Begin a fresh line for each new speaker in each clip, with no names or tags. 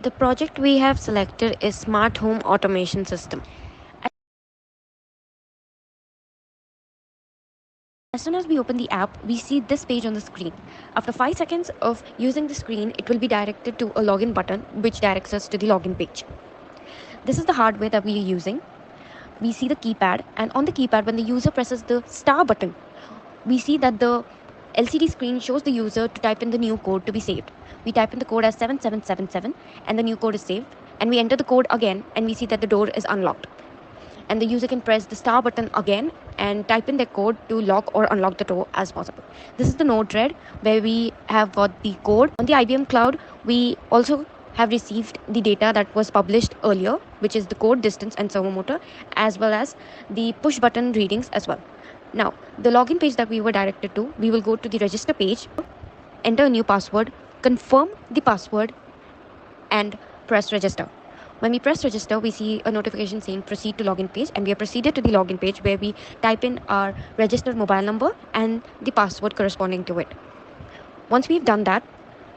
The project we have selected is Smart Home Automation System. As soon as we open the app, we see this page on the screen. After 5 seconds of using the screen, it will be directed to a login button, which directs us to the login page. This is the hardware that we are using. We see the keypad, and on the keypad, when the user presses the star button, we see that the LCD screen shows the user to type in the new code to be saved. We type in the code as 7777 and the new code is saved, and we enter the code again and we see that the door is unlocked. And the user can press the star button again and type in their code to lock or unlock the door as possible. This is the node thread where we have got the code. On the IBM Cloud, we also have received the data that was published earlier, which is the code, distance and servo motor, as well as the push button readings as well. Now, the login page that we were directed to, we will go to the register page, enter a new password, confirm the password, and press register. When we press register, we see a notification saying proceed to login page, and we are proceeded to the login page where we type in our registered mobile number and the password corresponding to it. Once we've done that,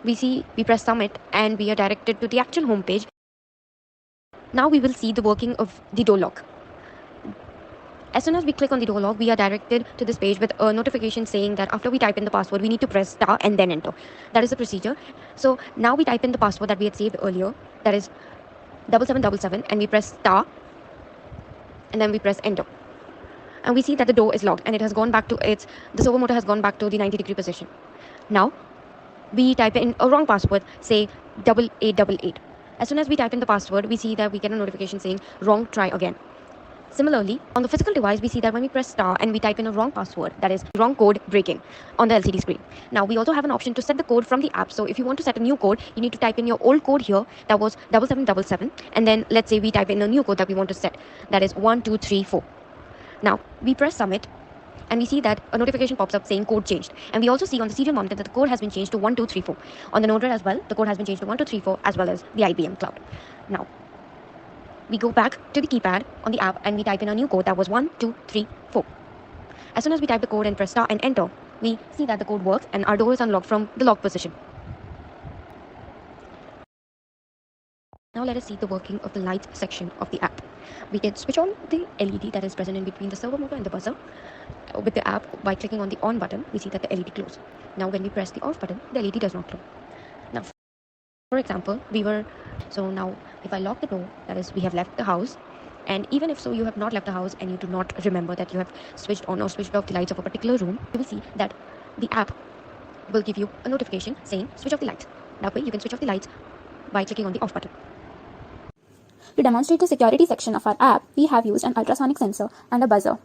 we press submit and we are directed to the actual home page. Now we will see the working of the door lock. As soon as we click on the door lock, we are directed to this page with a notification saying that after we type in the password, we need to press star and then enter. That is the procedure. So now we type in the password that we had saved earlier, that is 7777, and we press star and then we press enter. And we see that the door is locked and it has gone back to the servo motor has gone back to the 90-degree position. Now we type in a wrong password, say 8888. As soon as we type in the password, we see that we get a notification saying wrong, try again. Similarly, on the physical device, we see that when we press star and we type in a wrong password, that is wrong code breaking on the LCD screen. Now, we also have an option to set the code from the app. So if you want to set a new code, you need to type in your old code here, that was 7777. And then let's say we type in a new code that we want to set, that is 1234. Now, we press submit and we see that a notification pops up saying code changed. And we also see on the serial monitor that the code has been changed to 1234. On the node as well, the code has been changed to 1234 as well as the IBM Cloud. Now, we go back to the keypad on the app and we type in a new code that was 1234. As soon as we type the code and press star and enter, we see that the code works and our door is unlocked from the lock position. Now let us see the working of the lights section of the app. We can switch on the LED that is present in between the servo motor and the buzzer. With the app, by clicking on the on button, we see that the LED glows. Now when we press the off button, the LED does not glow. Now, for example, so now if I lock the door, that is we have left the house, and even if so you have not left the house and you do not remember that you have switched on or switched off the lights of a particular room, you will see that the app will give you a notification saying switch off the lights. That way you can switch off the lights by clicking on the off button.
To demonstrate the security section of our app, we have used an ultrasonic sensor and a buzzer.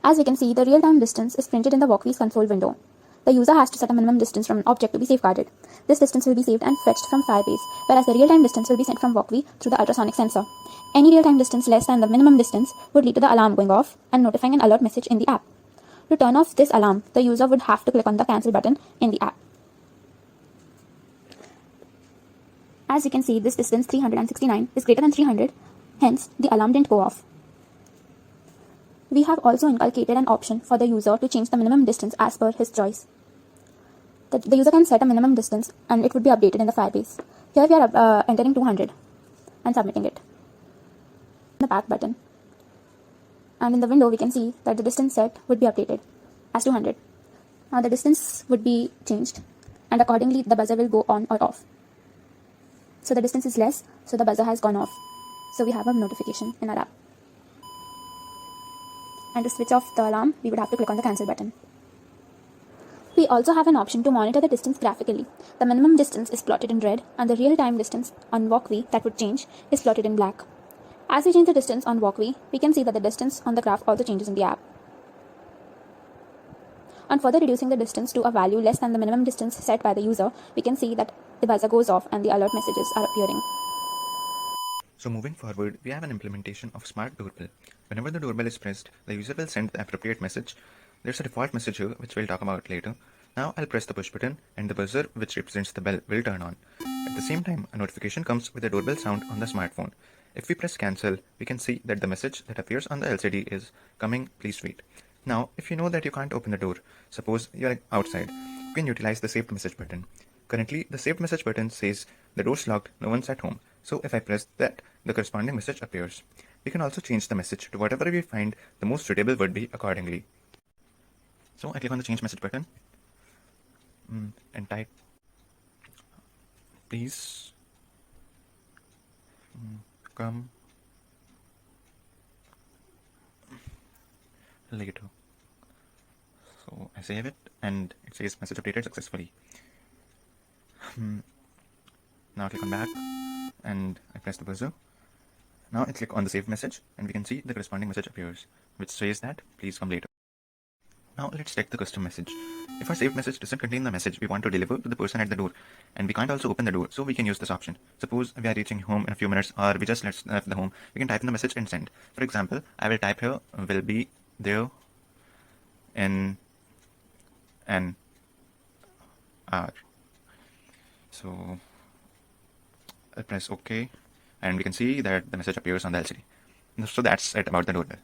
As we can see, the real-time distance is printed in the Wokwi's console window. The user has to set a minimum distance from an object to be safeguarded. This distance will be saved and fetched from FireBase, whereas the real-time distance will be sent from Wokwi through the ultrasonic sensor. Any real-time distance less than the minimum distance would lead to the alarm going off and notifying an alert message in the app. To turn off this alarm, the user would have to click on the cancel button in the app. As you can see, this distance 369 is greater than 300, hence the alarm didn't go off. We have also inculcated an option for the user to change the minimum distance as per his choice. The user can set a minimum distance and it would be updated in the FireBase. Here we are entering 200 and submitting it. The back button. And in the window we can see that the distance set would be updated as 200. Now the distance would be changed and accordingly the buzzer will go on or off. So the distance is less, so the buzzer has gone off. So we have a notification in our app. And to switch off the alarm, we would have to click on the cancel button. We also have an option to monitor the distance graphically. The minimum distance is plotted in red and the real-time distance on Wokwi that would change is plotted in black. As we change the distance on Wokwi, we can see that the distance on the graph also changes in the app. On further reducing the distance to a value less than the minimum distance set by the user, we can see that the buzzer goes off and the alert messages are appearing.
So moving forward, we have an implementation of Smart Doorbell. Whenever the doorbell is pressed, the user will send the appropriate message. There's a default message here, which we'll talk about later. Now I'll press the push button and the buzzer, which represents the bell, will turn on. At the same time, a notification comes with a doorbell sound on the smartphone. If we press cancel, we can see that the message that appears on the LCD is coming, please wait. Now, if you know that you can't open the door, suppose you're outside, you can utilize the saved message button. Currently, the saved message button says the door's locked, no one's at home. So if I press that, the corresponding message appears. We can also change the message to whatever we find the most suitable would be accordingly. So I click on the change message button and type, please come later. So I save it and it says message updated successfully. Now I click on back and I press the buzzer. Now I click on the saved message and we can see the corresponding message appears, which says that please come later. Now let's check the custom message. If our saved message doesn't contain the message we want to deliver to the person at the door, and we can't also open the door, so we can use this option. Suppose we are reaching home in a few minutes, or we just left the home, we can type in the message and send. For example, I will type here, will be there in an hour. So I press OK, and we can see that the message appears on the LCD. So that's it about the doorbell.